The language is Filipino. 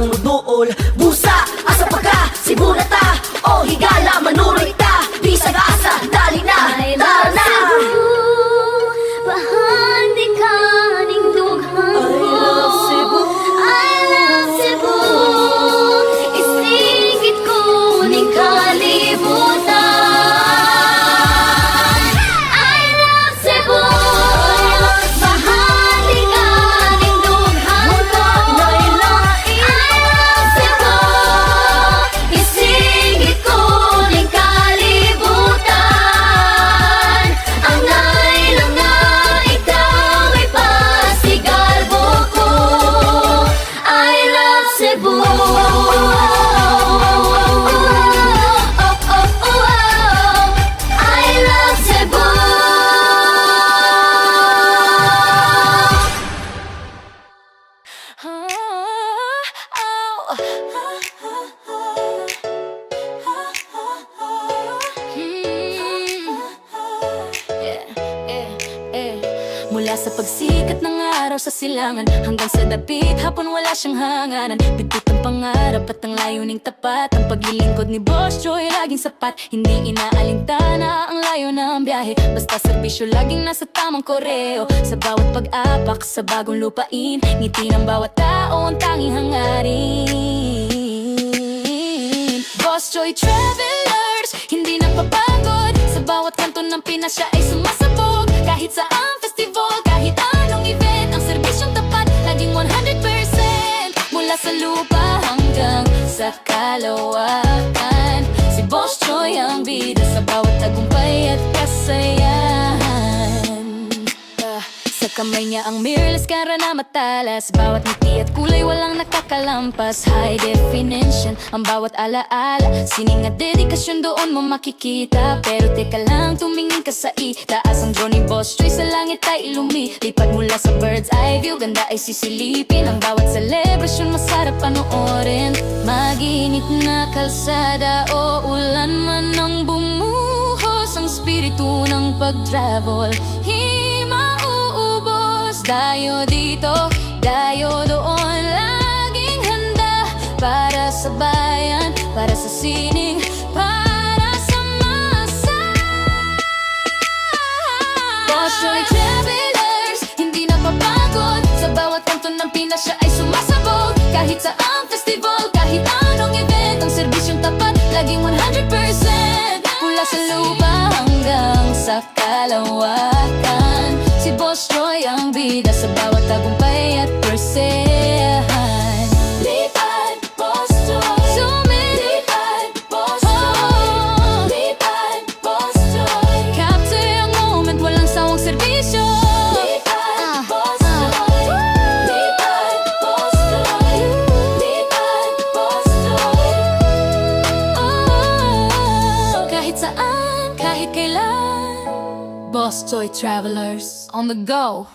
ang muduol. Busa, asa pagka, sibunata, o higala, manurit ta. Bisag asa, dali na, tara na. Bahandi ka ning dughang I love Cebu. I love Cebu. Isingit ko ning kalibutan. I love Cebu. Bahandi ka ning dughang ko. I love Cebu. Isingit ko ning kalibutan. Ang nailang na ikaw ay pasigalbo ko. I love Cebu. I love Cebu. Mula sa pagsikat ng araw sa silangan hanggang sa dapit hapon wala siyang hanganan. Bitbit ang pangarap at ang layuning tapat. Ang paglilingkod ni Boss Joy laging sapat. Hindi inaalintana ang layo ng biyahe. Basta serbisyo laging nasa tamang koreo. Sa bawat pag-apak sa bagong lupain, ngiti ng bawat tao ang tanging hangarin. Boss Joy Travelers, hindi napapagod. Sa bawat kanto ng Pinas siya ay sumasabog. Kahit saan festival, kahit anong event, ang serbisyong tapat, laging 100%. Mula sa lupa hanggang sa kalawakan, si Boss Joy ang bida sa bawat tagumpay at kasayahan. Sa kamay niya ang mirrorless camera na matalas. Bawat ngiti at kulay walang nakakalampas. High definition ang bawat alaala. Sining at dedikasyon doon mo makikita. Pero teka lang, tumingin ka sa itaas. Ang drone ni Boss Joy sa langit ay lumilipad. Mula sa bird's eye view, ganda ay sisilipin. Ang bawat celebration masarap panoorin. Maginit na kalsada o ulan man ang bumuhos. Ang spiritu ng pag-travel dayo dito, dayo doon, laging handa para sa bayan, para sa sining, para sa masa. Boss Joy Travelers, hindi napapagod. Sa bawat kanto ng Pinas siya ay sumasabog. Kahit saan festival, kahit anong event, ang serbisyong tapat, laging 100%. Mula sa lupa hanggang sa kalawakan, si Boss Joy ang bida sa bawat tagumpay at persehan. Lipad, Boss Joy. Lipad, Boss Joy. Lipad, Boss Joy. Capture ang moment, walang sawang serbisyo. Lipad, Boss Joy. Lipad, Boss Joy. Lipad, Boss Joy. Kahit saan, kahit kailan, Boss Joy Travelers on the go.